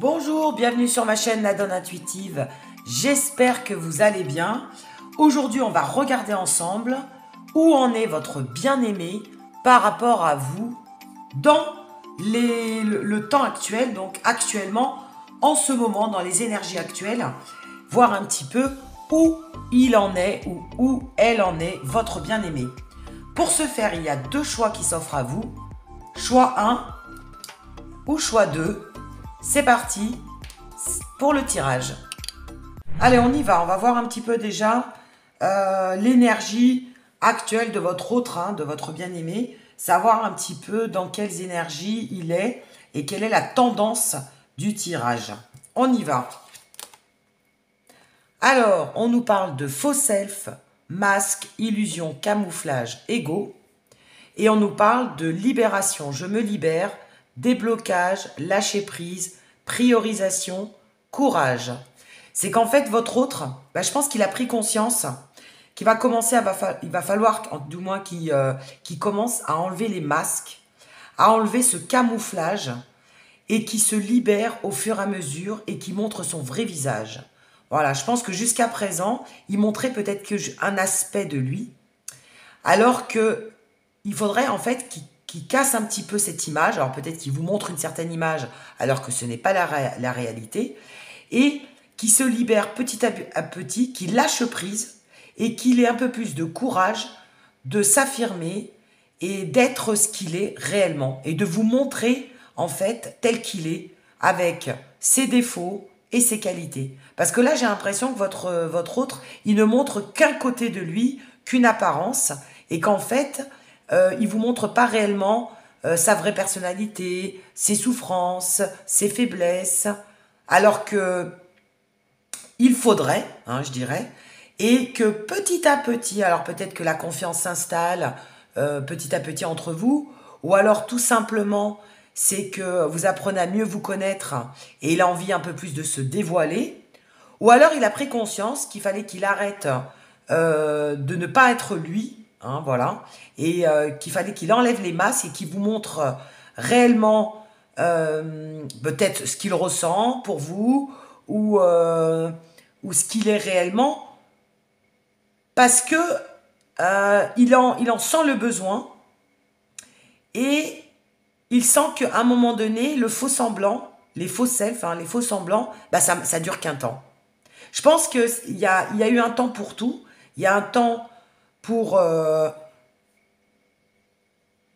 Bonjour, bienvenue sur ma chaîne La Donne Intuitive. J'espère que vous allez bien. Aujourd'hui, on va regarder ensemble où en est votre bien-aimé par rapport à vous dans le temps actuel, donc actuellement, en ce moment, dans les énergies actuelles, voir un petit peu où il en est ou où elle en est, votre bien-aimé. Pour ce faire, il y a deux choix qui s'offrent à vous. Choix 1 ou choix 2. C'est parti pour le tirage. Allez, on y va. On va voir un petit peu déjà l'énergie actuelle de votre autre, de votre bien-aimé. Savoir un petit peu dans quelles énergies il est et quelle est la tendance du tirage. On y va. Alors, on nous parle de faux self, masque, illusion, camouflage, ego. Et on nous parle de libération. Je me libère, déblocage, lâcher prise, priorisation, courage. C'est qu'en fait, votre autre, je pense qu'il a pris conscience qu'il va commencer il va falloir, du moins qu'il commence à enlever les masques, à enlever ce camouflage et qui se libère au fur et à mesure et qui montre son vrai visage. Voilà, je pense que jusqu'à présent, il montrait peut-être qu'un aspect de lui, alors que il faudrait en fait qu'il casse un petit peu cette image. Alors peut-être qu'il vous montre une certaine image alors que ce n'est pas la réalité. Et qui se libère petit à petit, qu'il lâche prise et qu'il ait un peu plus de courage de s'affirmer et d'être ce qu'il est réellement. Et de vous montrer en fait tel qu'il est avec ses défauts et ses qualités. Parce que là j'ai l'impression que votre autre, il ne montre qu'un côté de lui, qu'une apparence, et qu'en fait il vous montre pas réellement sa vraie personnalité, ses souffrances, ses faiblesses, alors que il faudrait, je dirais, et que petit à petit, alors peut-être que la confiance s'installe petit à petit entre vous, ou alors tout simplement c'est que vous apprenez à mieux vous connaître et il a envie un peu plus de se dévoiler, ou alors il a pris conscience qu'il fallait qu'il arrête de ne pas être lui, voilà, et qu'il fallait qu'il enlève les masques et qu'il vous montre réellement peut-être ce qu'il ressent pour vous ou ce qu'il est réellement, parce que il en sent le besoin et il sent qu'à un moment donné, le faux semblant, les faux self, les faux semblants, ça dure qu'un temps. Je pense qu'il y a eu un temps pour tout. Il y a un temps pour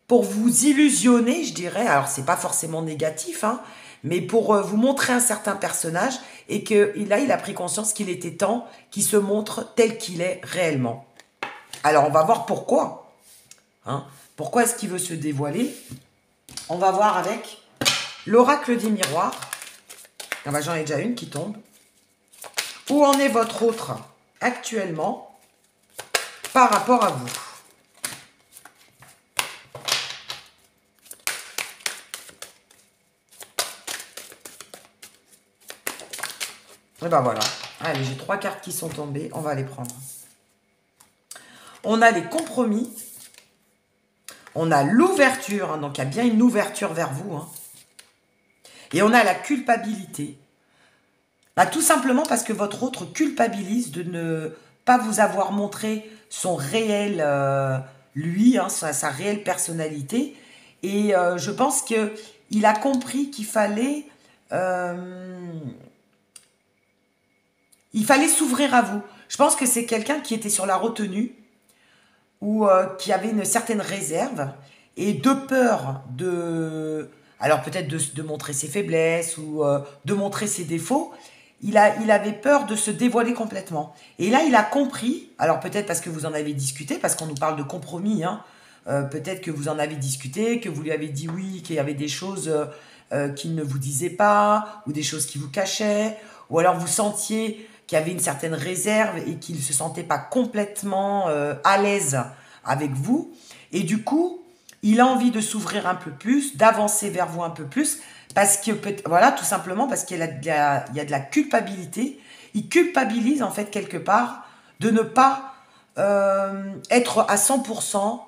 vous illusionner, je dirais. Alors, c'est pas forcément négatif, mais pour vous montrer un certain personnage et que là, il a pris conscience qu'il était temps qu'il se montre tel qu'il est réellement. Alors, on va voir pourquoi. Pourquoi est-ce qu'il veut se dévoiler? On va voir avec l'oracle des miroirs. J'en ai déjà une qui tombe. Où en est votre autre actuellement par rapport à vous? Et ben voilà. Allez, j'ai 3 cartes qui sont tombées. On va les prendre. On a les compromis. On a l'ouverture. Donc, il y a bien une ouverture vers vous. Et on a la culpabilité. Tout simplement parce que votre autre culpabilise de ne pas vous avoir montré son réel lui, sa réelle personnalité. Et je pense qu'il a compris qu'il fallait... il fallait s'ouvrir à vous. Je pense que c'est quelqu'un qui était sur la retenue ou qui avait une certaine réserve et de peur de... Alors peut-être de montrer ses faiblesses ou de montrer ses défauts. Il avait peur de se dévoiler complètement. Et là, il a compris, alors peut-être parce que vous en avez discuté, parce qu'on nous parle de compromis, peut-être que vous en avez discuté, que vous lui avez dit oui, qu'il y avait des choses qu'il ne vous disait pas, ou des choses qu'il vous cachait, ou alors vous sentiez qu'il y avait une certaine réserve et qu'il ne se sentait pas complètement à l'aise avec vous. Et du coup, il a envie de s'ouvrir un peu plus, d'avancer vers vous un peu plus, parce que, voilà, tout simplement parce qu'il y a de la culpabilité. Il culpabilise, en fait, quelque part, de ne pas être à 100%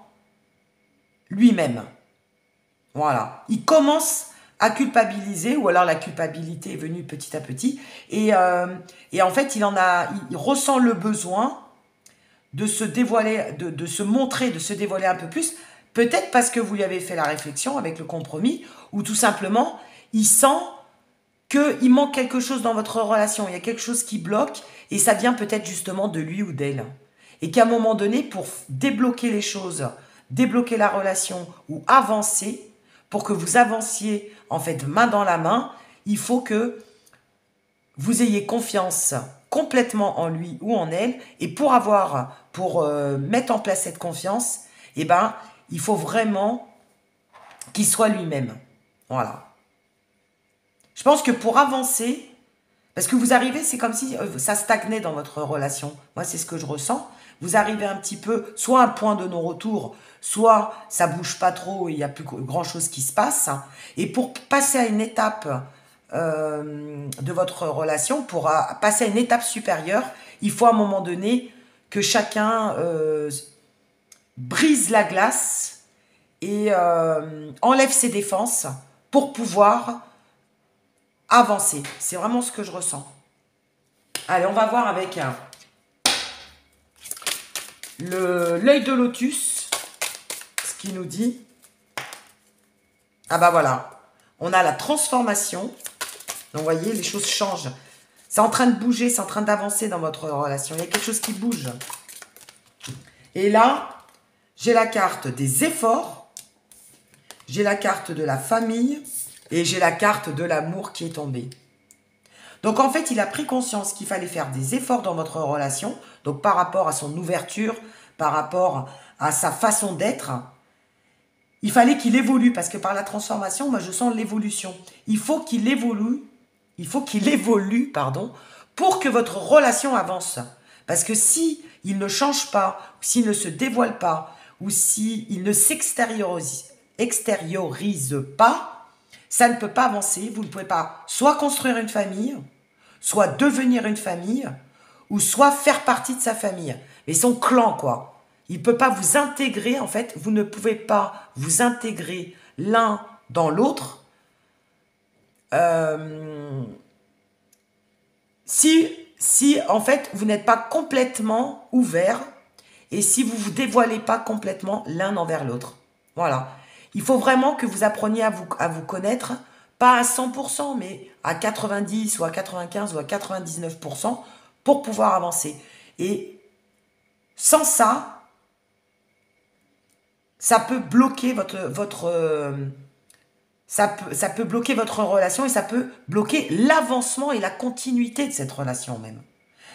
lui-même. Voilà. Il commence à culpabiliser, ou alors la culpabilité est venue petit à petit, et en fait, il ressent le besoin de se dévoiler, de se montrer, de se dévoiler un peu plus, peut-être parce que vous lui avez fait la réflexion avec le compromis, ou tout simplement, il sent qu'il manque quelque chose dans votre relation, il y a quelque chose qui bloque, et ça vient peut-être justement de lui ou d'elle. Et qu'à un moment donné, pour débloquer les choses, débloquer la relation, ou avancer, pour que vous avanciez en fait main dans la main, il faut que vous ayez confiance complètement en lui ou en elle, et pour mettre en place cette confiance, eh ben, il faut vraiment qu'il soit lui-même. Voilà. Je pense que pour avancer, parce que vous arrivez, c'est comme si ça stagnait dans votre relation. Moi, c'est ce que je ressens. Vous arrivez un petit peu, soit à un point de non-retour, soit ça bouge pas trop et il n'y a plus grand-chose qui se passe. Et pour passer à une étape de votre relation, pour passer à une étape supérieure, il faut à un moment donné que chacun brise la glace et enlève ses défenses pour pouvoir avancer. C'est vraiment ce que je ressens. Allez, on va voir avec l'œil de lotus, ce qu'il nous dit. Ah bah voilà, on a la transformation. Donc vous voyez, les choses changent. C'est en train de bouger, c'est en train d'avancer dans votre relation. Il y a quelque chose qui bouge. Et là, j'ai la carte des efforts, j'ai la carte de la famille et j'ai la carte de l'amour qui est tombée. Donc en fait, il a pris conscience qu'il fallait faire des efforts dans votre relation, donc par rapport à son ouverture, par rapport à sa façon d'être. Il fallait qu'il évolue, parce que par la transformation, moi je sens l'évolution. Il faut qu'il évolue, pardon, pour que votre relation avance. Parce que si il ne change pas, s'il ne se dévoile pas, ou s'il ne s'extériorise pas, ça ne peut pas avancer. Vous ne pouvez pas soit construire une famille, soit devenir une famille, ou soit faire partie de sa famille. Mais son clan, quoi. Il ne peut pas vous intégrer, en fait. Vous ne pouvez pas vous intégrer l'un dans l'autre si, en fait, vous n'êtes pas complètement ouvert et si vous ne vous dévoilez pas complètement l'un envers l'autre. Voilà. Il faut vraiment que vous appreniez à vous connaître, pas à 100%, mais à 90 ou à 95 ou à 99% pour pouvoir avancer. Et sans ça, ça peut bloquer ça peut bloquer votre relation et ça peut bloquer l'avancement et la continuité de cette relation même.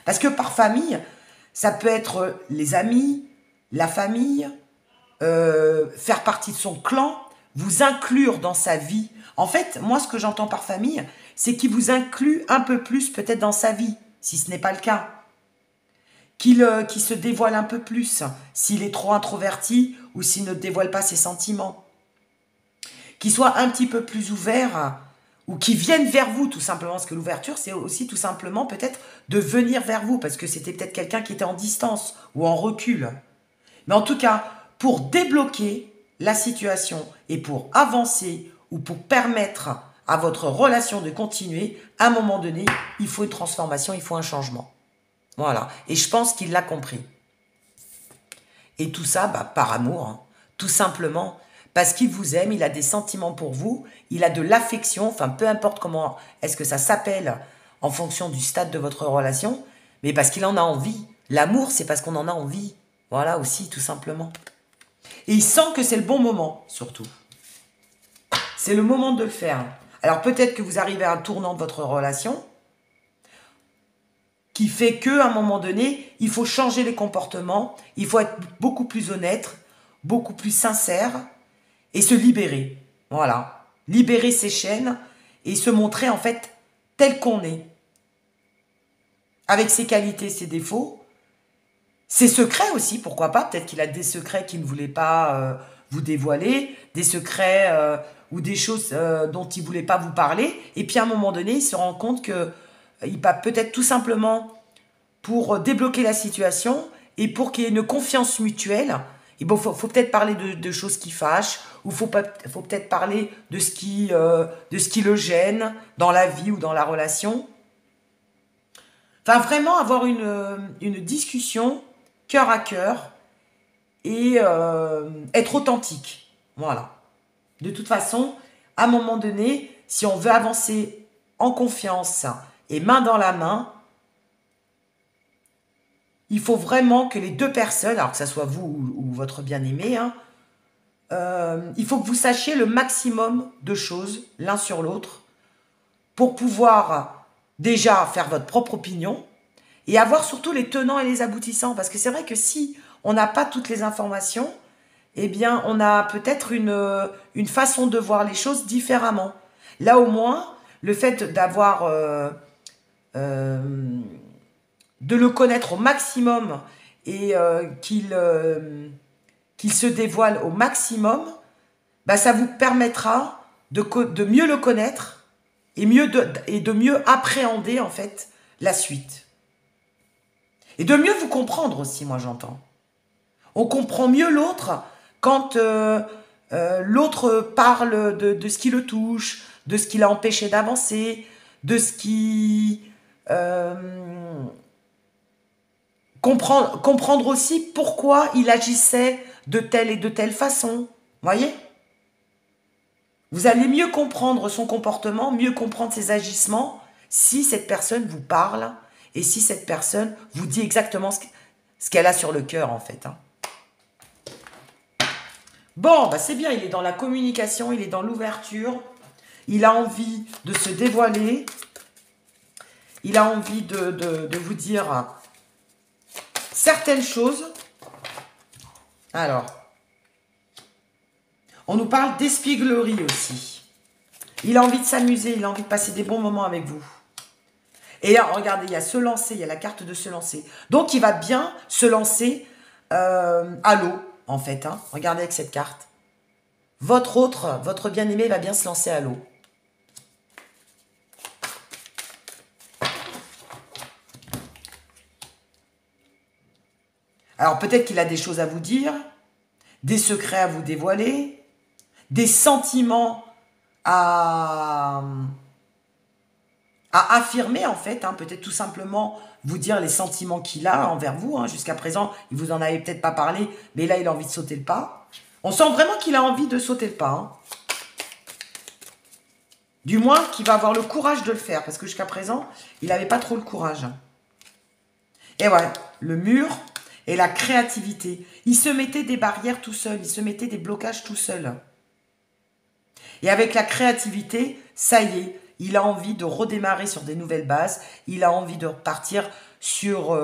Parce que par famille, ça peut être les amis, la famille, faire partie de son clan, vous inclure dans sa vie. En fait, moi, ce que j'entends par famille, c'est qu'il vous inclut un peu plus peut-être dans sa vie, si ce n'est pas le cas. Qu'il se dévoile un peu plus, s'il est trop introverti ou s'il ne dévoile pas ses sentiments. Qu'il soit un petit peu plus ouvert ou qu'il vienne vers vous tout simplement. Parce que l'ouverture, c'est aussi tout simplement peut-être de venir vers vous parce que c'était peut-être quelqu'un qui était en distance ou en recul. Mais en tout cas, pour débloquer la situation et pour avancer ou pour permettre à votre relation de continuer, à un moment donné, il faut une transformation, il faut un changement. Voilà. Et je pense qu'il l'a compris. Et tout ça, par amour, hein, tout simplement. Parce qu'il vous aime, il a des sentiments pour vous, il a de l'affection, enfin peu importe comment est-ce que ça s'appelle en fonction du stade de votre relation, mais parce qu'il en a envie. L'amour, c'est parce qu'on en a envie. Voilà aussi, tout simplement. Et il sent que c'est le bon moment, surtout. C'est le moment de le faire. Alors peut-être que vous arrivez à un tournant de votre relation qui fait qu'à un moment donné, il faut changer les comportements, il faut être beaucoup plus honnête, beaucoup plus sincère, et se libérer. Voilà. Libérer ses chaînes et se montrer en fait tel qu'on est. Avec ses qualités, ses défauts. Ses secrets aussi, pourquoi pas. Peut-être qu'il a des secrets qu'il ne voulait pas vous dévoiler. Des secrets ou des choses dont il ne voulait pas vous parler. Et puis à un moment donné, il se rend compte qu'il va peut-être tout simplement pour débloquer la situation et pour qu'il y ait une confiance mutuelle, Et bon, faut peut-être parler de choses qui fâchent, ou faut peut-être parler de ce qui le gêne dans la vie ou dans la relation. Enfin, vraiment avoir une discussion cœur à cœur et être authentique. Voilà. De toute façon, à un moment donné, si on veut avancer en confiance et main dans la main, il faut vraiment que les deux personnes, alors que ce soit vous ou votre bien-aimé, hein, il faut que vous sachiez le maximum de choses l'un sur l'autre pour pouvoir déjà faire votre propre opinion et avoir surtout les tenants et les aboutissants. Parce que c'est vrai que si on n'a pas toutes les informations, eh bien, on a peut-être une façon de voir les choses différemment. Là, au moins, le fait d'avoir... de le connaître au maximum et qu'il se dévoile au maximum, bah, ça vous permettra de mieux le connaître et de mieux appréhender en fait la suite. Et de mieux vous comprendre aussi, moi j'entends. On comprend mieux l'autre quand l'autre parle de ce qui le touche, de ce qui l'a empêché d'avancer, de ce qui... comprendre aussi pourquoi il agissait de telle et de telle façon. Voyez ? Vous allez mieux comprendre son comportement, mieux comprendre ses agissements, si cette personne vous parle et si cette personne vous dit exactement ce qu'elle a sur le cœur, en fait. Hein. Bon, bah c'est bien, il est dans la communication, il est dans l'ouverture, il a envie de se dévoiler, il a envie de vous dire certaines choses. Alors, on nous parle d'espièglerie aussi. Il a envie de s'amuser, il a envie de passer des bons moments avec vous. Et là, regardez, il y a se lancer, il y a la carte de se lancer. Donc, il va bien se lancer à l'eau, en fait. Hein. Regardez avec cette carte. Votre bien-aimé va bien se lancer à l'eau. Alors, peut-être qu'il a des choses à vous dire, des secrets à vous dévoiler, des sentiments à affirmer, en fait. Hein, peut-être tout simplement vous dire les sentiments qu'il a envers vous. Hein. Jusqu'à présent, il vous en avait peut-être pas parlé, mais là, il a envie de sauter le pas. On sent vraiment qu'il a envie de sauter le pas. Hein. Du moins, qu'il va avoir le courage de le faire, parce que jusqu'à présent, il n'avait pas trop le courage. Et ouais, le mur et la créativité. Il se mettait des barrières tout seul, il se mettait des blocages tout seul. Et avec la créativité, ça y est, il a envie de redémarrer sur des nouvelles bases, il a envie de repartir sur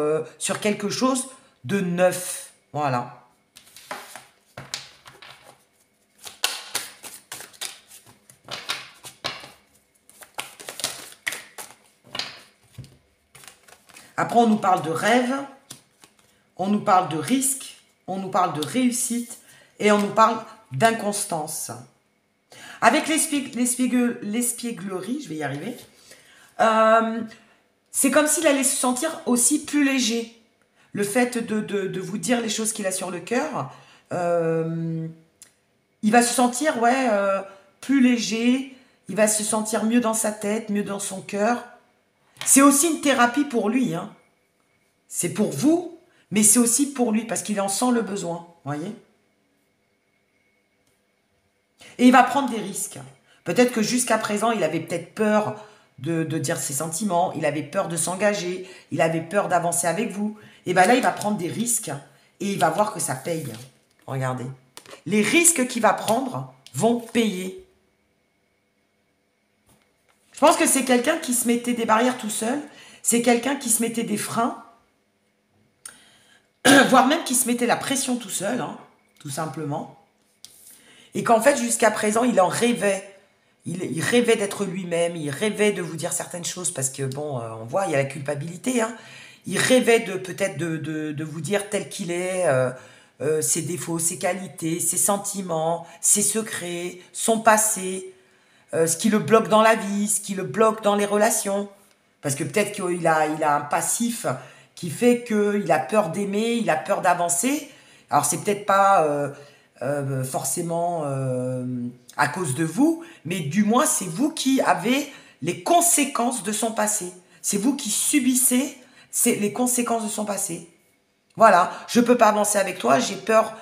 quelque chose de neuf. Voilà. Après, on nous parle de rêve, on nous parle de risque, on nous parle de réussite et on nous parle d'inconstance. Avec l'espièglerie, je vais y arriver, c'est comme s'il allait se sentir aussi plus léger. Le fait de vous dire les choses qu'il a sur le cœur, il va se sentir plus léger, il va se sentir mieux dans sa tête, mieux dans son cœur. C'est aussi une thérapie pour lui. Hein. C'est pour vous, mais c'est aussi pour lui, parce qu'il en sent le besoin. Voyez ? Et il va prendre des risques. Peut-être que jusqu'à présent, il avait peut-être peur de dire ses sentiments, il avait peur de s'engager, il avait peur d'avancer avec vous. Et bien là, il va prendre des risques et il va voir que ça paye. Regardez. Les risques qu'il va prendre vont payer. Je pense que c'est quelqu'un qui se mettait des barrières tout seul. C'est quelqu'un qui se mettait des freins. Voire même qui se mettait la pression tout seul, hein, tout simplement. Et qu'en fait, jusqu'à présent, il en rêvait. Il rêvait d'être lui-même, il rêvait de vous dire certaines choses, parce que, bon, on voit, il y a la culpabilité. Hein. Il rêvait peut-être de vous dire tel qu'il est, ses défauts, ses qualités, ses sentiments, ses secrets, son passé, ce qui le bloque dans la vie, ce qui le bloque dans les relations. Parce que peut-être qu'il a un passif qui fait qu'il a peur d'aimer, il a peur d'avancer, Alors, c'est peut-être pas forcément à cause de vous, mais du moins, c'est vous qui avez les conséquences de son passé. C'est vous qui subissez les conséquences de son passé. Voilà, je peux pas avancer avec toi, j'ai peur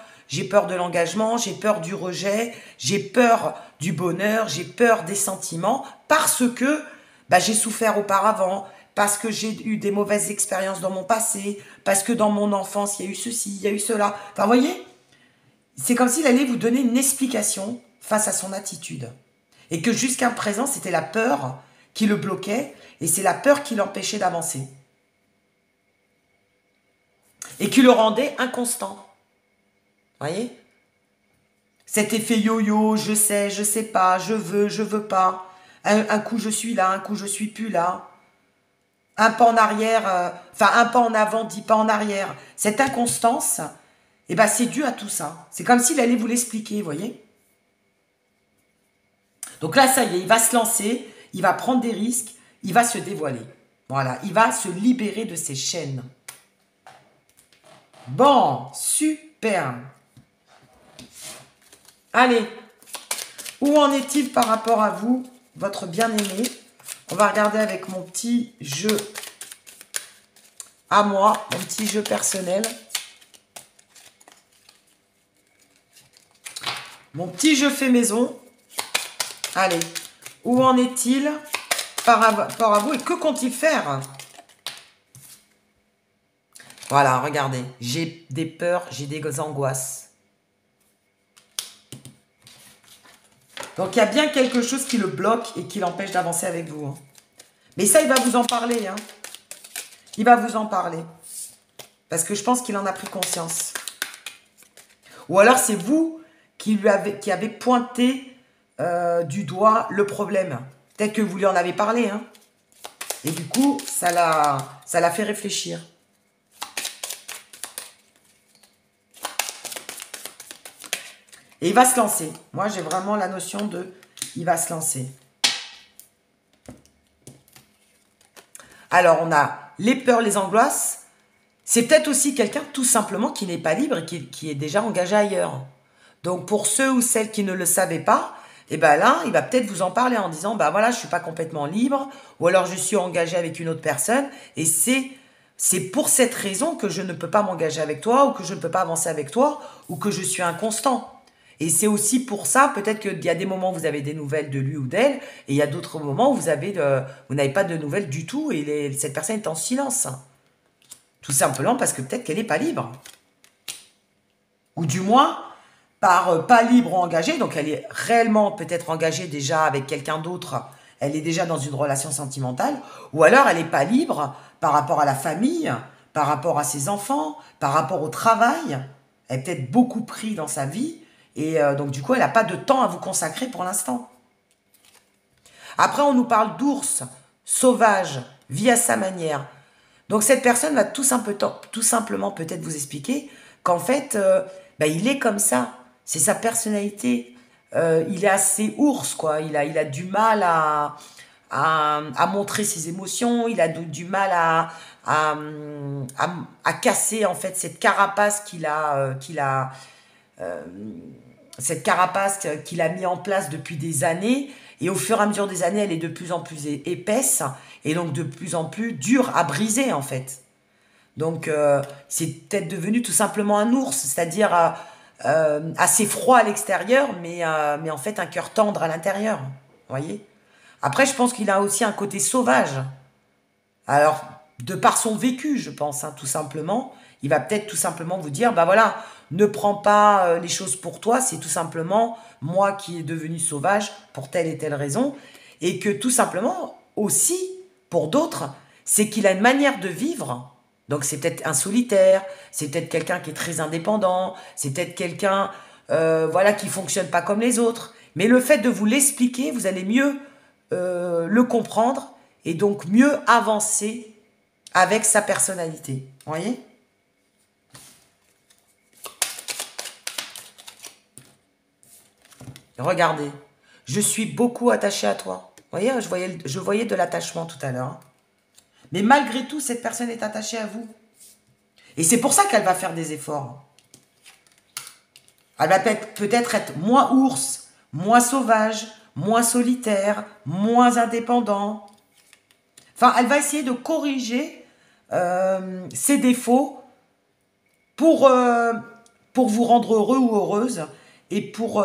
de l'engagement, j'ai peur du rejet, j'ai peur du bonheur, j'ai peur des sentiments, parce que bah, j'ai souffert auparavant, parce que j'ai eu des mauvaises expériences dans mon passé, parce que dans mon enfance, il y a eu ceci, il y a eu cela. Enfin, vous voyez, c'est comme s'il allait vous donner une explication face à son attitude. Et que jusqu'à présent, c'était la peur qui le bloquait, et c'est la peur qui l'empêchait d'avancer. Et qui le rendait inconstant. Vous voyez? Cet effet yo-yo, je sais pas, je veux pas. Un coup je suis là, un coup je suis plus là. Un pas en arrière, un pas en avant, 10 pas en arrière. Cette inconstance, eh ben, c'est dû à tout ça. C'est comme s'il allait vous l'expliquer, vous voyez? Donc là, ça y est, il va se lancer, il va prendre des risques, il va se dévoiler. Voilà, il va se libérer de ses chaînes. Bon, super. Allez, où en est-il par rapport à vous, votre bien-aimé? On va regarder avec mon petit jeu à moi, mon petit jeu personnel. Mon petit jeu fait maison. Allez, où en est-il par rapport à vous et que compte-t-il faire? Voilà, regardez, j'ai des peurs, j'ai des angoisses. Donc, il y a bien quelque chose qui le bloque et qui l'empêche d'avancer avec vous. Hein. Mais ça, il va vous en parler. Hein. Il va vous en parler. Parce que je pense qu'il en a pris conscience. Ou alors, c'est vous qui avez pointé du doigt le problème. Peut-être que vous lui en avez parlé. Hein. Et du coup, ça l'a fait réfléchir. Et il va se lancer. Moi, j'ai vraiment la notion de... Il va se lancer. Alors, on a les peurs, les angoisses. C'est peut-être aussi quelqu'un, tout simplement, qui n'est pas libre et qui est déjà engagé ailleurs. Donc, pour ceux ou celles qui ne le savaient pas, eh ben là, il va peut-être vous en parler en disant, bah voilà, je suis pas complètement libre, ou alors je suis engagé avec une autre personne, et c'est pour cette raison que je ne peux pas m'engager avec toi, ou que je ne peux pas avancer avec toi, ou que je suis inconstant. Et c'est aussi pour ça, peut-être qu'il y a des moments où vous avez des nouvelles de lui ou d'elle, et il y a d'autres moments où vous n'avez pas de nouvelles du tout, et cette personne est en silence. Tout simplement parce que peut-être qu'elle n'est pas libre. Ou du moins, par pas libre ou engagée, donc elle est réellement peut-être engagée déjà avec quelqu'un d'autre, elle est déjà dans une relation sentimentale, ou alors elle n'est pas libre par rapport à la famille, par rapport à ses enfants, par rapport au travail, elle est peut-être beaucoup prise dans sa vie, et donc du coup elle n'a pas de temps à vous consacrer pour l'instant. Après on nous parle d'ours, sauvage, vit à sa manière. Donc cette personne va tout simplement peut-être vous expliquer qu'en fait, il est comme ça. C'est sa personnalité. Il est assez ours, quoi. Il a du mal à montrer ses émotions. Il a du mal à casser, en fait, cette carapace cette carapace qu'il a mis en place depuis des années. Et au fur et à mesure des années, elle est de plus en plus épaisse et donc de plus en plus dure à briser, en fait. Donc, c'est peut-être devenu tout simplement un ours, c'est-à-dire assez froid à l'extérieur, mais en fait un cœur tendre à l'intérieur. Vous voyez? Après, je pense qu'il a aussi un côté sauvage. Alors, de par son vécu, je pense, hein, tout simplement, il va peut-être tout simplement vous dire, bah voilà, ne prends pas les choses pour toi, c'est tout simplement moi qui est devenu sauvage pour telle et telle raison, et que tout simplement, aussi, pour d'autres, c'est qu'il a une manière de vivre. Donc c'est peut-être un solitaire, c'est peut-être quelqu'un qui est très indépendant, c'est peut-être quelqu'un qui fonctionne pas comme les autres. Mais le fait de vous l'expliquer, vous allez mieux le comprendre et donc mieux avancer avec sa personnalité. Vous voyez? Regardez, je suis beaucoup attachée à toi. Vous voyez, je voyais de l'attachement tout à l'heure. Mais malgré tout, cette personne est attachée à vous. Et c'est pour ça qu'elle va faire des efforts. Elle va peut-être être moins ours, moins sauvage, moins solitaire, moins indépendant. Enfin, elle va essayer de corriger ses défauts pour vous rendre heureux ou heureuse et pour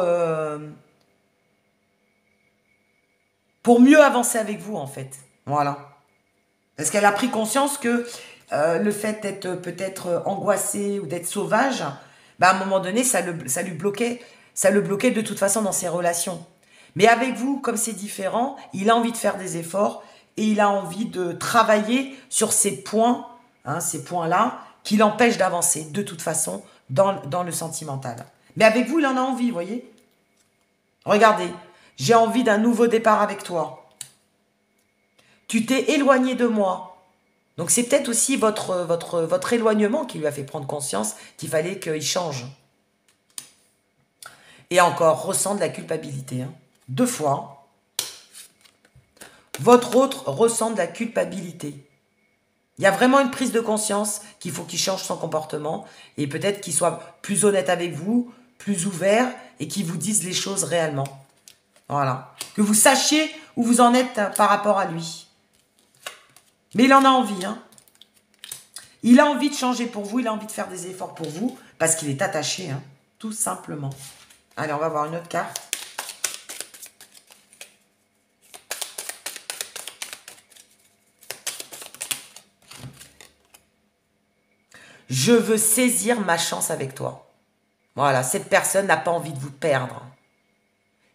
mieux avancer avec vous, en fait. Voilà. Parce qu'elle a pris conscience que le fait d'être peut-être angoissé ou d'être sauvage, bah, à un moment donné, ça le bloquait de toute façon dans ses relations. Mais avec vous, comme c'est différent, il a envie de faire des efforts et il a envie de travailler sur ces points, hein, ces points-là, qui l'empêchent d'avancer de toute façon dans le sentimental. Mais avec vous, il en a envie, vous voyez. Regardez, j'ai envie d'un nouveau départ avec toi. Tu t'es éloigné de moi. Donc c'est peut-être aussi votre éloignement qui lui a fait prendre conscience qu'il fallait qu'il change. Et encore, ressent de la culpabilité. Hein. 2 fois. Votre autre ressent de la culpabilité. Il y a vraiment une prise de conscience qu'il faut qu'il change son comportement et peut-être qu'il soit plus honnête avec vous, plus ouvert et qu'il vous dise les choses réellement. Voilà. Que vous sachiez où vous en êtes par rapport à lui. Mais il en a envie, hein. Il a envie de changer pour vous, il a envie de faire des efforts pour vous, parce qu'il est attaché, hein, tout simplement. Allez, on va voir une autre carte. Je veux saisir ma chance avec toi. Voilà, cette personne n'a pas envie de vous perdre.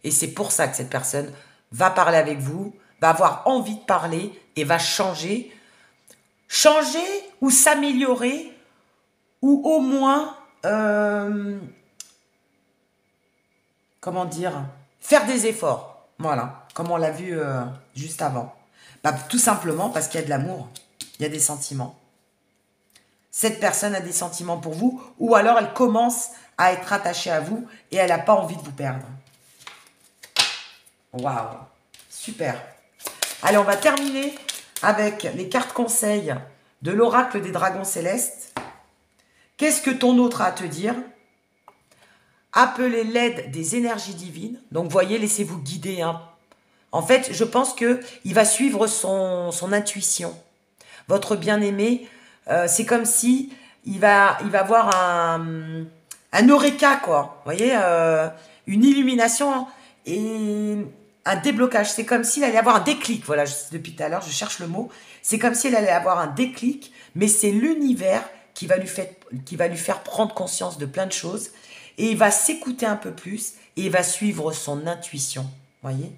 Et c'est pour ça que cette personne va parler avec vous, va avoir envie de parler et va changer. Changer ou s'améliorer ou au moins, comment dire, faire des efforts. Voilà, comme on l'a vu juste avant. Bah, tout simplement parce qu'il y a de l'amour, il y a des sentiments. Cette personne a des sentiments pour vous ou alors elle commence à être attachée à vous et elle n'a pas envie de vous perdre. Waouh, super. Allez, on va terminer avec les cartes conseils de l'oracle des dragons célestes. Qu'est-ce que ton autre a à te dire? Appelez l'aide des énergies divines. Donc, voyez, laissez-vous guider. Hein. En fait, je pense qu'il va suivre son intuition. Votre bien-aimé, c'est comme si il va avoir un eureka, quoi. Vous voyez, une illumination et un déblocage. C'est comme s'il allait avoir un déclic. Voilà, depuis tout à l'heure, je cherche le mot. C'est comme s'il allait avoir un déclic, mais c'est l'univers qui va lui faire prendre conscience de plein de choses. Et il va s'écouter un peu plus et il va suivre son intuition. Voyez?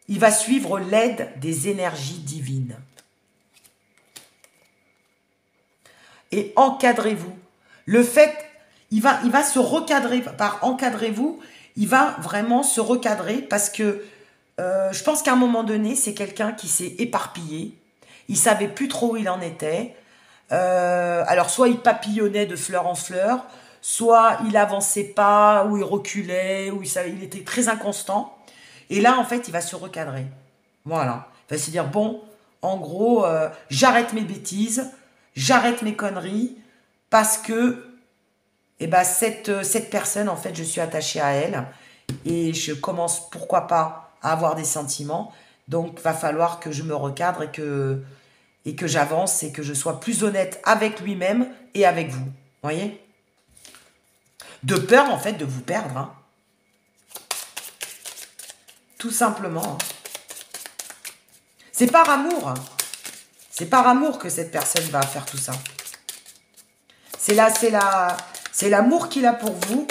Il va suivre l'aide des énergies divines. Et encadrez-vous. Le fait, il va se recadrer, par encadrez-vous, il va vraiment se recadrer parce que je pense qu'à un moment donné, c'est quelqu'un qui s'est éparpillé. Il savait plus trop où il en était. Alors, soit il papillonnait de fleur en fleur, soit il avançait pas, ou il reculait, ou il était très inconstant. Et là, en fait, il va se recadrer. Voilà. Il va se dire, bon, en gros, j'arrête mes bêtises, j'arrête mes conneries, parce que eh ben, cette personne, en fait, je suis attachée à elle, et je commence, pourquoi pas, à avoir des sentiments. Donc, il va falloir que je me recadre et que j'avance et que je sois plus honnête avec lui-même et avec vous. Voyez? De peur, en fait, de vous perdre. Hein. Tout simplement. Hein. C'est par amour. Hein. C'est par amour que cette personne va faire tout ça. C'est l'amour qu'il a pour vous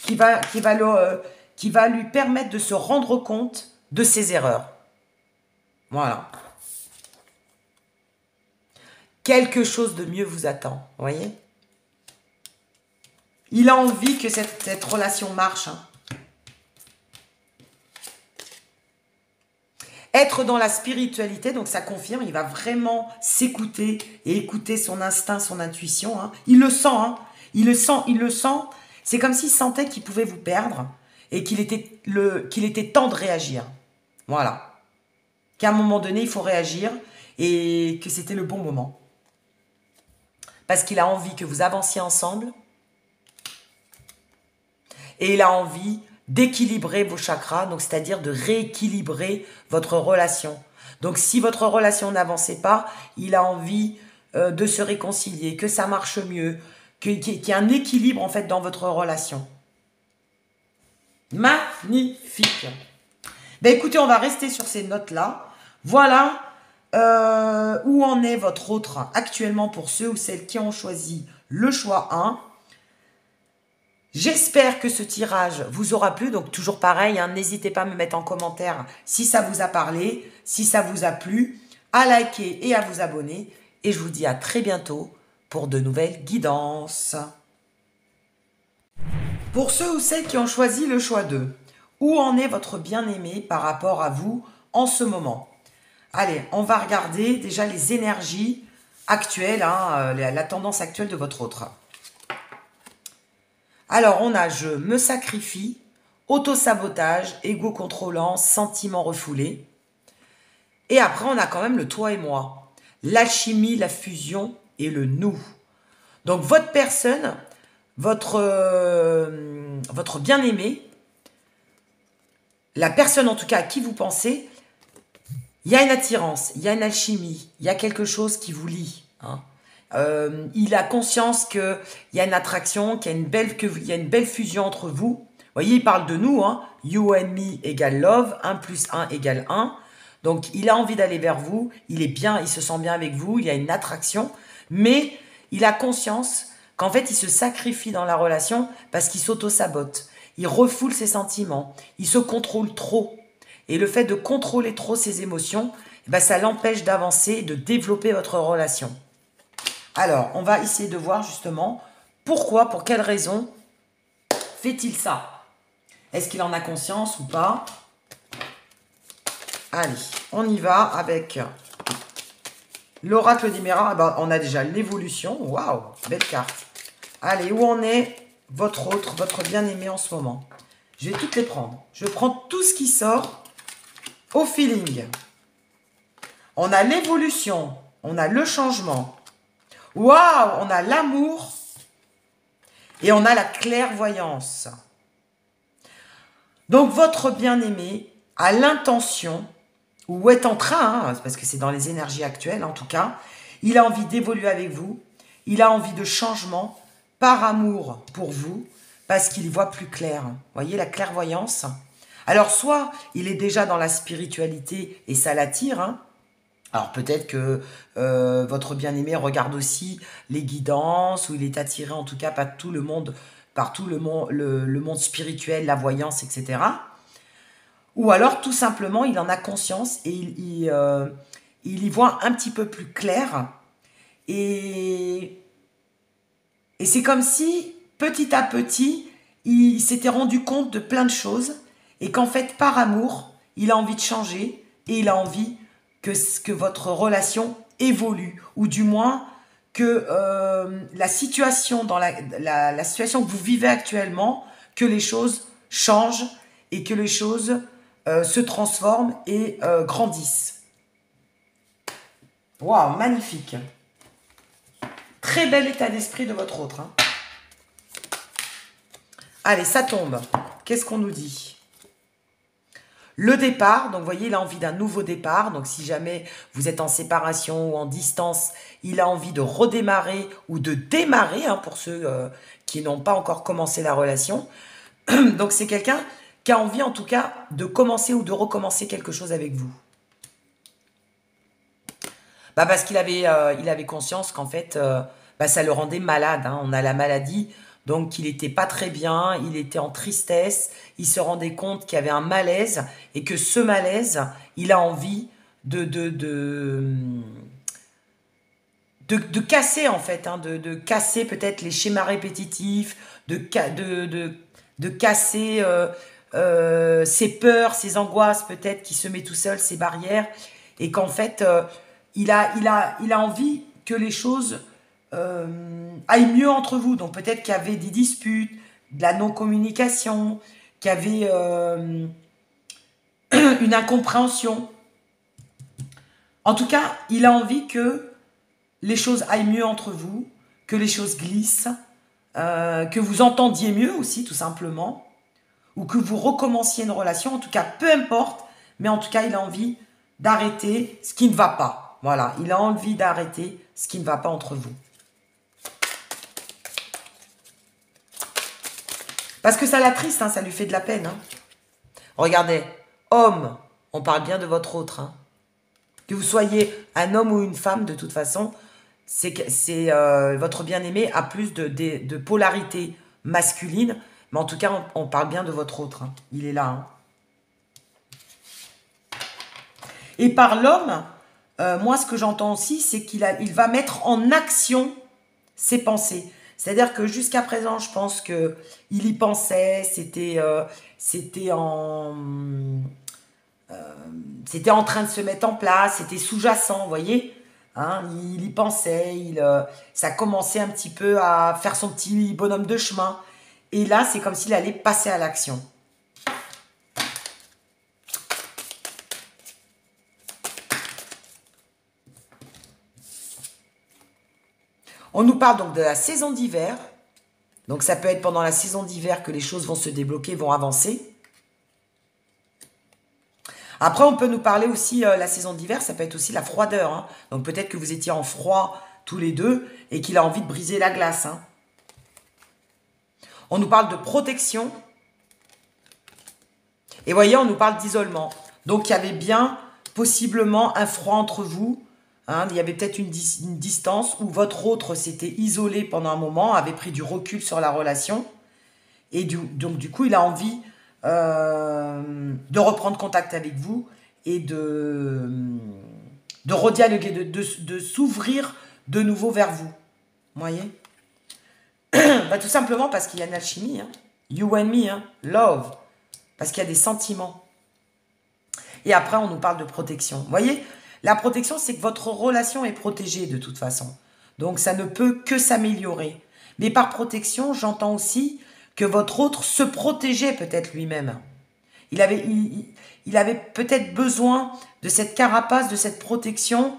qui va lui permettre de se rendre compte de ses erreurs. Voilà. Quelque chose de mieux vous attend, vous voyez? Il a envie que cette relation marche. Hein. Être dans la spiritualité, donc ça confirme, il va vraiment s'écouter et écouter son instinct, son intuition. Hein. Il le sent, hein. Il le sent. C'est comme s'il sentait qu'il pouvait vous perdre et qu'il était temps de réagir. Voilà. Qu'à un moment donné, il faut réagir et que c'était le bon moment. Parce qu'il a envie que vous avanciez ensemble. Et il a envie d'équilibrer vos chakras, donc c'est-à-dire de rééquilibrer votre relation. Donc si votre relation n'avançait pas, il a envie de se réconcilier, que ça marche mieux, qu'il y ait un équilibre en fait dans votre relation. Magnifique. Ben écoutez, on va rester sur ces notes-là. Voilà où en est votre autre actuellement pour ceux ou celles qui ont choisi le choix 1. J'espère que ce tirage vous aura plu. Donc toujours pareil, hein, n'hésitez pas à me mettre en commentaire si ça vous a parlé, si ça vous a plu, à liker et à vous abonner. Et je vous dis à très bientôt pour de nouvelles guidances. Pour ceux ou celles qui ont choisi le choix 2, où en est votre bien-aimé par rapport à vous en ce moment? Allez, on va regarder déjà les énergies actuelles, hein, la tendance actuelle de votre autre. Alors, on a je me sacrifie, auto-sabotage, égo contrôlant, sentiment refoulé. Et après, on a quand même le toi et moi. L'alchimie, la fusion et le nous. Donc, votre personne, votre bien-aimé, la personne en tout cas à qui vous pensez, il y a une attirance, il y a une alchimie, il y a quelque chose qui vous lie. Hein. Il a conscience qu'il y a une attraction, qu'il y a une belle fusion entre vous. Vous voyez, il parle de nous. Hein. You and me égale love, 1 plus 1 égale 1. Donc, il a envie d'aller vers vous. Il est bien, il se sent bien avec vous. Il y a une attraction. Mais il a conscience qu'en fait, il se sacrifie dans la relation parce qu'il s'auto-sabote. Il refoule ses sentiments. Il se contrôle trop. Et le fait de contrôler trop ses émotions, ben, ça l'empêche d'avancer et de développer votre relation. Alors, on va essayer de voir justement pourquoi, pour quelle raison fait-il ça? Est-ce qu'il en a conscience ou pas? Allez, on y va avec l'oracle des Miras. Ben, on a déjà l'évolution. Waouh, belle carte. Allez, où en est votre autre, votre bien-aimé en ce moment? Je vais toutes les prendre. Je prends tout ce qui sort au feeling. On a l'évolution, on a le changement. Waouh, on a l'amour et on a la clairvoyance. Donc, votre bien-aimé a l'intention, ou est en train, hein, parce que c'est dans les énergies actuelles en tout cas, il a envie d'évoluer avec vous, il a envie de changement par amour pour vous, parce qu'il y voit plus clair. Vous voyez la clairvoyance? Alors, soit il est déjà dans la spiritualité et ça l'attire, hein. Alors peut-être que votre bien-aimé regarde aussi les guidances, ou il est attiré en tout cas par tout le monde, le monde spirituel, la voyance, etc. Ou alors tout simplement il en a conscience et il y voit un petit peu plus clair. Et c'est comme si petit à petit il s'était rendu compte de plein de choses et qu'en fait par amour il a envie de changer et il a envie que votre relation évolue, ou du moins que la situation, dans la situation que vous vivez actuellement, que les choses changent et que les choses se transforment et grandissent. Waouh, magnifique. Très bel état d'esprit de votre autre. Hein. Allez, ça tombe. Qu'est-ce qu'on nous dit ? Le départ, donc vous voyez, il a envie d'un nouveau départ. Donc si jamais vous êtes en séparation ou en distance, il a envie de redémarrer ou de démarrer, hein, pour ceux qui n'ont pas encore commencé la relation. Donc c'est quelqu'un qui a envie en tout cas de commencer ou de recommencer quelque chose avec vous. Bah parce qu'il avait, il avait conscience qu'en fait, ça le rendait malade. Hein. On a la maladie. Donc, il n'était pas très bien, il était en tristesse, il se rendait compte qu'il y avait un malaise et que ce malaise, il a envie de casser en fait, hein, de casser peut-être les schémas répétitifs, de casser ses peurs, ses angoisses peut-être qui se met tout seul, ses barrières, et qu'en fait, il a envie que les choses aille mieux entre vous. Donc peut-être qu'il y avait des disputes, de la non-communication, qu'il y avait une incompréhension. En tout cas, il a envie que les choses aillent mieux entre vous, que les choses glissent, que vous entendiez mieux aussi, tout simplement. ou que vous recommenciez une relation. En tout cas, peu importe, mais en tout cas, il a envie d'arrêter ce qui ne va pas. Voilà, il a envie d'arrêter ce qui ne va pas entre vous. Parce que ça l'attriste, hein, ça lui fait de la peine. Hein. Regardez, homme, on parle bien de votre autre. Hein. Que vous soyez un homme ou une femme, de toute façon, votre bien-aimé a plus de polarité masculine. Mais en tout cas, on parle bien de votre autre. Hein. Il est là. Hein. Et par l'homme, moi, ce que j'entends aussi, c'est qu'il va mettre en action ses pensées. C'est-à-dire que jusqu'à présent, je pense qu'il y pensait, c'était en train de se mettre en place, c'était sous-jacent, vous voyez, hein, il y pensait, ça commençait un petit peu à faire son petit bonhomme de chemin. Et là, c'est comme s'il allait passer à l'action. On nous parle donc de la saison d'hiver. Donc ça peut être pendant la saison d'hiver que les choses vont se débloquer, vont avancer. Après, on peut nous parler aussi, la saison d'hiver, ça peut être aussi la froideur. Hein. Donc peut-être que vous étiez en froid tous les deux et qu'il a envie de briser la glace. Hein. On nous parle de protection. Et voyez, on nous parle d'isolement. Donc il y avait bien possiblement un froid entre vous. Hein, il y avait peut-être une distance où votre autre s'était isolé pendant un moment, avait pris du recul sur la relation. Et donc, du coup, il a envie de reprendre contact avec vous et de redialoguer, de s'ouvrir de nouveau vers vous. Vous voyez bah, tout simplement parce qu'il y a une alchimie. Hein. You and me, hein. Love. Parce qu'il y a des sentiments. Et après, on nous parle de protection. Vous voyez, la protection, c'est que votre relation est protégée de toute façon. Donc, ça ne peut que s'améliorer. Mais par protection, j'entends aussi que votre autre se protégeait peut-être lui-même. Il avait peut-être besoin de cette carapace, de cette protection.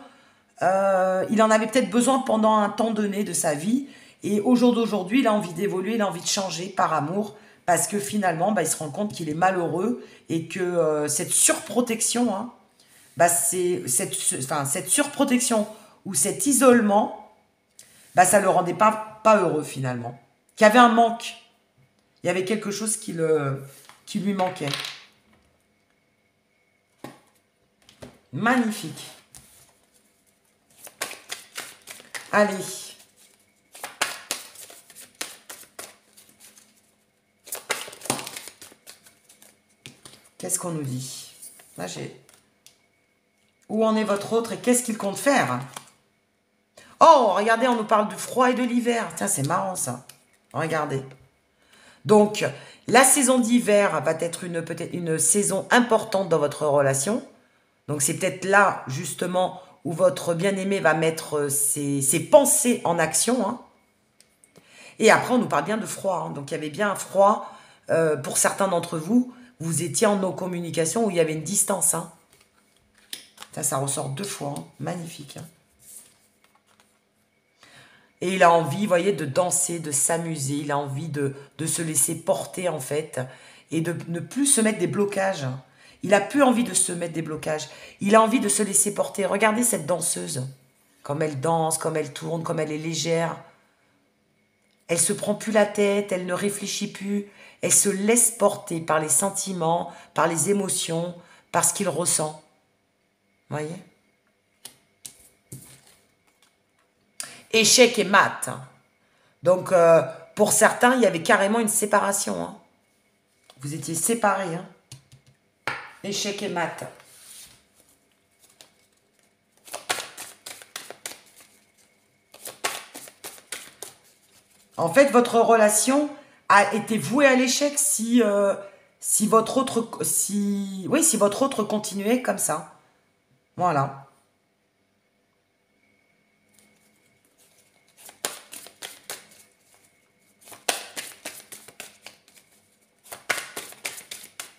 Il en avait peut-être besoin pendant un temps donné de sa vie. Et au jour d'aujourd'hui, il a envie d'évoluer, il a envie de changer par amour. Parce que finalement, bah, il se rend compte qu'il est malheureux et que cette surprotection, hein, bah, cette surprotection ou cet isolement, bah, ça ne le rendait pas heureux finalement. Qu'il y avait un manque. Il y avait quelque chose qui lui manquait. Magnifique. Allez. Qu'est-ce qu'on nous dit? Là, où en est votre autre et qu'est-ce qu'il compte faire? Oh, regardez, on nous parle du froid et de l'hiver. Tiens, c'est marrant ça. Regardez. Donc, la saison d'hiver va être peut-être une saison importante dans votre relation. Donc, c'est peut-être là, justement, où votre bien-aimé va mettre ses pensées en action. Hein. Et après, on nous parle bien de froid. Hein. Donc, il y avait bien un froid pour certains d'entre vous. Vous étiez en non-communication où il y avait une distance. Hein. Ça ressort 2 fois. Hein. Magnifique. Hein. Et il a envie, vous voyez, de danser, de s'amuser. Il a envie de se laisser porter, en fait. Et de ne plus se mettre des blocages. Il n'a plus envie de se mettre des blocages. Il a envie de se laisser porter. Regardez cette danseuse. Comme elle danse, comme elle tourne, comme elle est légère. Elle ne se prend plus la tête, elle ne réfléchit plus. Elle se laisse porter par les sentiments, par les émotions, par ce qu'il ressent. Vous voyez ? Échec et mat. Donc, pour certains, il y avait carrément une séparation. Hein. Vous étiez séparés. Hein. Échec et mat. En fait, votre relation a été vouée à l'échec si votre autre continuait comme ça. Voilà.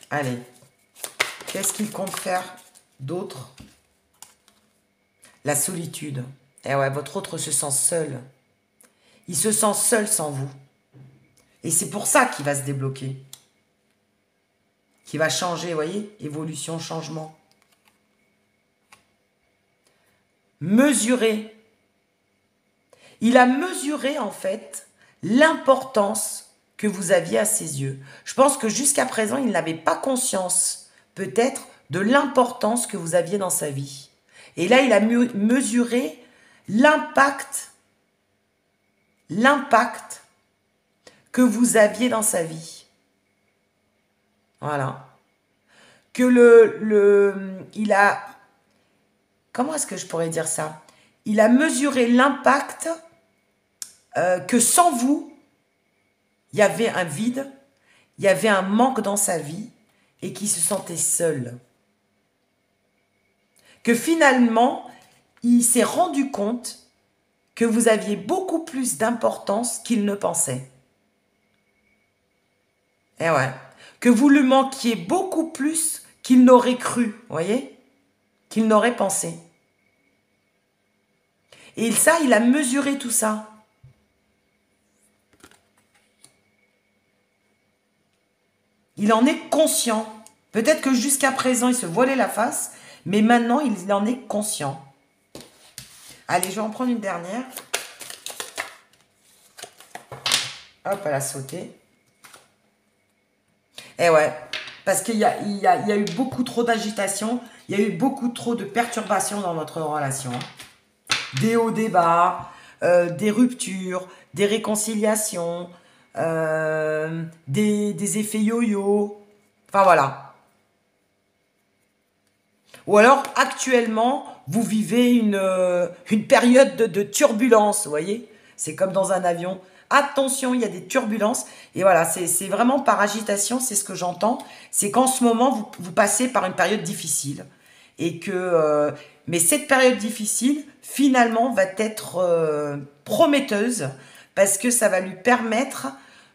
Allez. Qu'est-ce qu'il compte faire d'autre? La solitude. Eh ouais, votre autre se sent seul. Il se sent seul sans vous. Et c'est pour ça qu'il va se débloquer. qui va changer, vous voyez, évolution, changement. Mesurer. Il a mesuré, en fait, l'importance que vous aviez à ses yeux. Je pense que jusqu'à présent, il n'avait pas conscience, peut-être, de l'importance que vous aviez dans sa vie. Et là, il a mesuré l'impact que vous aviez dans sa vie. Voilà. Que il a... Comment est-ce que je pourrais dire ça? Il a mesuré l'impact que sans vous, il y avait un vide, il y avait un manque dans sa vie et qu'il se sentait seul. Que finalement, il s'est rendu compte que vous aviez beaucoup plus d'importance qu'il ne pensait. Eh ouais. Que vous lui manquiez beaucoup plus qu'il n'aurait cru, voyez, qu'il n'aurait pensé. Et ça, il a mesuré tout ça. Il en est conscient. Peut-être que jusqu'à présent, il se voilait la face, mais maintenant, il en est conscient. Allez, je vais en prendre une dernière. Hop, elle a sauté. Eh ouais, parce qu'il y a eu beaucoup trop d'agitation, il y a eu beaucoup trop de perturbations dans notre relation. Des hauts, des bas, des ruptures, des réconciliations, des effets yo-yo. Enfin, voilà. Ou alors, actuellement, vous vivez une période de turbulence, vous voyez? C'est comme dans un avion. Attention, il y a des turbulences. Et voilà, c'est vraiment par agitation, c'est ce que j'entends. C'est qu'en ce moment, vous passez par une période difficile. Et que, mais cette période difficile, finalement, va être prometteuse. Parce que ça va lui permettre,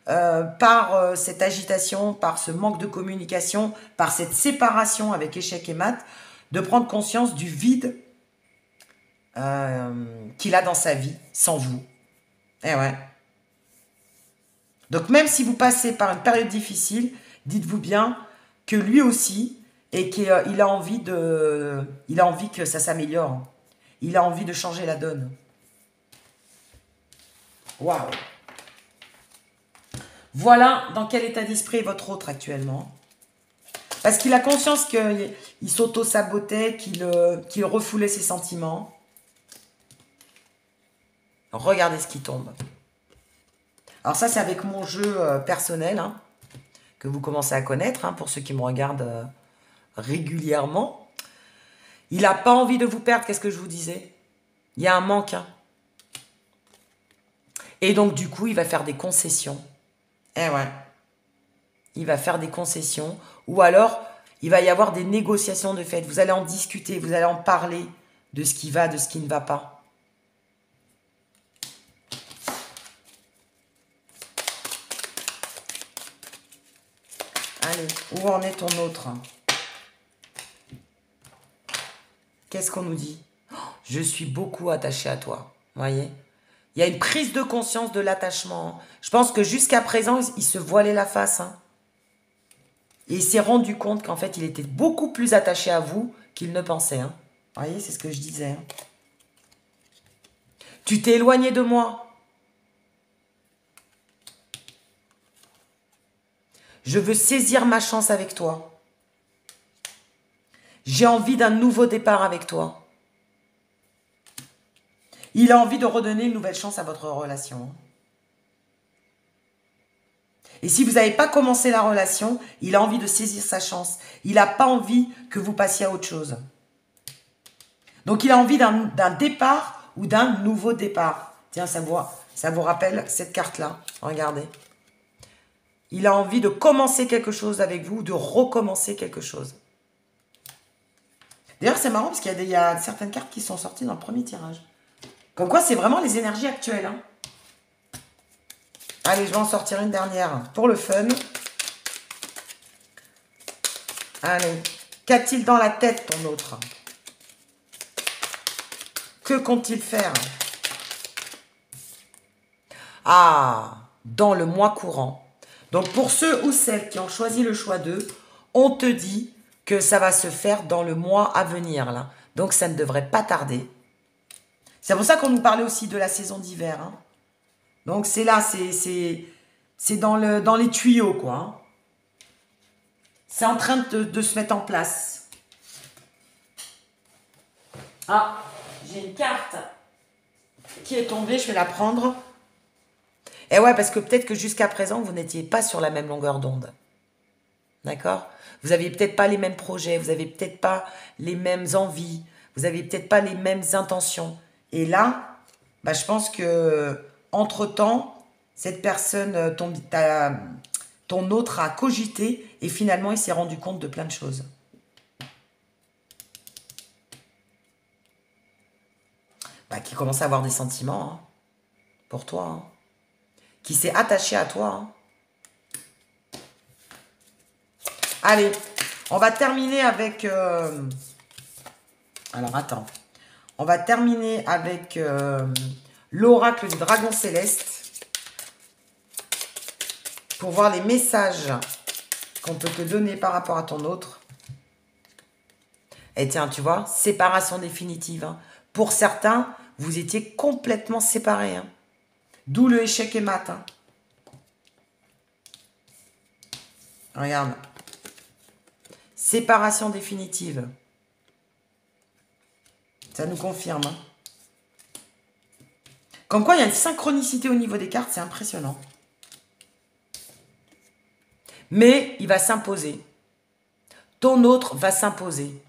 par cette agitation, par ce manque de communication, par cette séparation avec échec et mat, de prendre conscience du vide qu'il a dans sa vie, sans vous. Eh ouais. Donc, même si vous passez par une période difficile, dites-vous bien que lui aussi, et qu'il a envie que ça s'améliore. Il a envie de changer la donne. Waouh! Voilà dans quel état d'esprit est votre autre actuellement. Parce qu'il a conscience qu'il s'auto-sabotait, qu'il refoulait ses sentiments. Regardez ce qui tombe. Alors ça, c'est avec mon jeu personnel, hein, que vous commencez à connaître, hein, pour ceux qui me regardent régulièrement. Il n'a pas envie de vous perdre, qu'est-ce que je vous disais? Il y a un manque. Hein. Et donc, du coup, il va faire des concessions. Eh ouais. Il va faire des concessions. Ou alors, il va y avoir des négociations de fait. Vous allez en discuter, vous allez en parler de ce qui va, de ce qui ne va pas. Allez, où en est ton autre? Qu'est-ce qu'on nous dit? Oh, je suis beaucoup attachée à toi. Vous voyez? Il y a une prise de conscience de l'attachement. Je pense que jusqu'à présent, il se voilait la face. Hein. Et il s'est rendu compte qu'en fait, il était beaucoup plus attaché à vous qu'il ne pensait. Hein. Vous voyez, c'est ce que je disais. Hein. Tu t'es éloigné de moi. Je veux saisir ma chance avec toi. J'ai envie d'un nouveau départ avec toi. Il a envie de redonner une nouvelle chance à votre relation. Et si vous n'avez pas commencé la relation, il a envie de saisir sa chance. Il n'a pas envie que vous passiez à autre chose. Donc il a envie d'un départ ou d'un nouveau départ. Tiens, ça vous rappelle cette carte-là. Regardez. Il a envie de commencer quelque chose avec vous, de recommencer quelque chose. D'ailleurs, c'est marrant parce qu'il y a certaines cartes qui sont sorties dans le premier tirage. Comme quoi, c'est vraiment les énergies actuelles. Hein. Allez, je vais en sortir une dernière pour le fun. Allez. Qu'a-t-il dans la tête, ton autre? Que compte-t-il faire? Ah, dans le mois courant. Donc, pour ceux ou celles qui ont choisi le choix 2, On te dit que ça va se faire dans le mois à venir, là. Donc, ça ne devrait pas tarder. C'est pour ça qu'on nous parlait aussi de la saison d'hiver. Hein. Donc, c'est là, c'est dans les tuyaux, quoi. Hein. C'est en train de se mettre en place. Ah, j'ai une carte qui est tombée, je vais la prendre. Et ouais, parce que peut-être que jusqu'à présent, vous n'étiez pas sur la même longueur d'onde. D'accord? Vous n'aviez peut-être pas les mêmes projets, vous n'avez peut-être pas les mêmes envies, vous n'avez peut-être pas les mêmes intentions. Et là, bah, je pense que entre-temps, cette personne, ton autre a cogité et finalement, il s'est rendu compte de plein de choses. Bah, qui commence à avoir des sentiments hein, pour toi. Hein. Qui s'est attaché à toi. Hein. Allez, on va terminer avec... Alors, attends. On va terminer avec l'oracle du dragon céleste. Pour voir les messages qu'on peut te donner par rapport à ton autre. Et tiens, tu vois, séparation définitive. Hein. Pour certains, vous étiez complètement séparés. Hein. D'où le échec et mat. Hein. Regarde. Séparation définitive. Ça nous confirme. Hein. Comme quoi, il y a une synchronicité au niveau des cartes, c'est impressionnant. Mais il va s'imposer. Ton autre va s'imposer.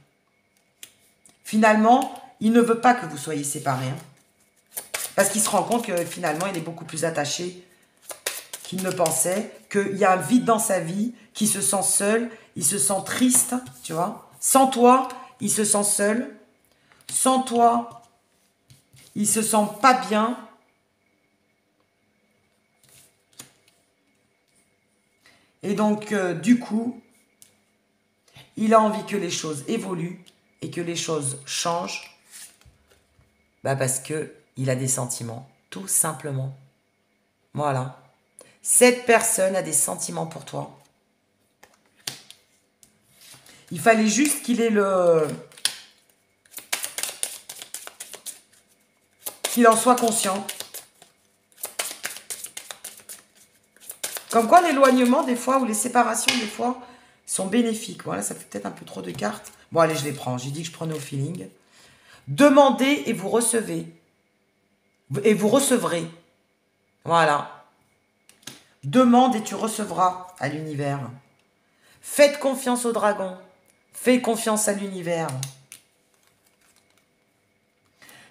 Finalement, il ne veut pas que vous soyez séparés. Hein. Parce qu'il se rend compte que finalement, il est beaucoup plus attaché qu'il ne pensait. Qu'il y a un vide dans sa vie, qu'il se sent seul, il se sent triste, tu vois. Sans toi, il se sent seul. Sans toi, il se sent pas bien. Et donc, du coup, il a envie que les choses évoluent et que les choses changent. Bah parce qu'il a des sentiments, tout simplement. Voilà. Cette personne a des sentiments pour toi. Il fallait juste qu'il ait qu'il en soit conscient. Comme quoi l'éloignement des fois ou les séparations des fois sont bénéfiques. Voilà, ça fait peut-être un peu trop de cartes. Bon allez, je les prends. J'ai dit que je prenais au feeling. Demandez et vous recevez. Et vous recevrez. Voilà. Demande et tu recevras à l'univers. Faites confiance au dragon. Fais confiance à l'univers.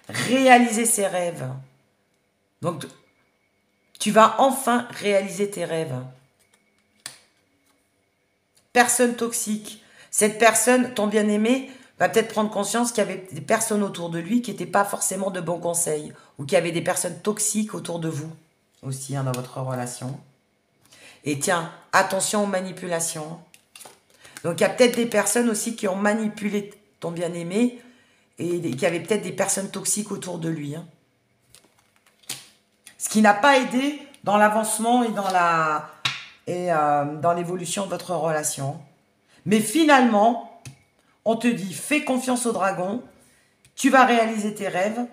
Réalisez ses rêves. Donc, tu vas enfin réaliser tes rêves. Personne toxique. Cette personne, ton bien-aimé, va peut-être prendre conscience qu'il y avait des personnes autour de lui qui n'étaient pas forcément de bons conseils. Ou qu'il y avait des personnes toxiques autour de vous. Aussi, hein, dans votre relation. Et tiens, attention aux manipulations. Donc, il y a peut-être des personnes aussi qui ont manipulé ton bien-aimé et qui avaient peut-être des personnes toxiques autour de lui. Hein. Ce qui n'a pas aidé dans l'avancement et dans l'évolution de votre relation. Mais finalement, on te dit, fais confiance au dragon, tu vas réaliser tes rêves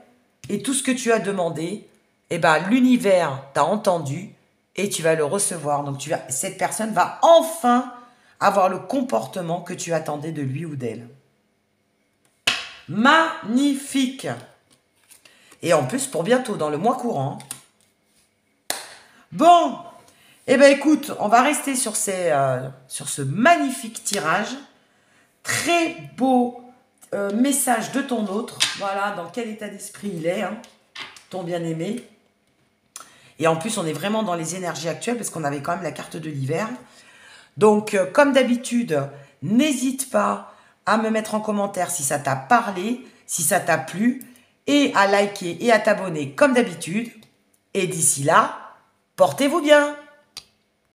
et tout ce que tu as demandé, eh ben, l'univers t'a entendu et tu vas le recevoir. Donc, cette personne va enfin avoir le comportement que tu attendais de lui ou d'elle. Magnifique. Et en plus, pour bientôt, dans le mois courant. Bon, eh bien écoute, on va rester sur ce magnifique tirage. Très beau message de ton autre. Voilà, dans quel état d'esprit il est, hein, ton bien-aimé. Et en plus, on est vraiment dans les énergies actuelles parce qu'on avait quand même la carte de l'hiver. Donc, comme d'habitude, n'hésite pas à me mettre en commentaire si ça t'a parlé, si ça t'a plu, et à liker et à t'abonner comme d'habitude. Et d'ici là, portez-vous bien!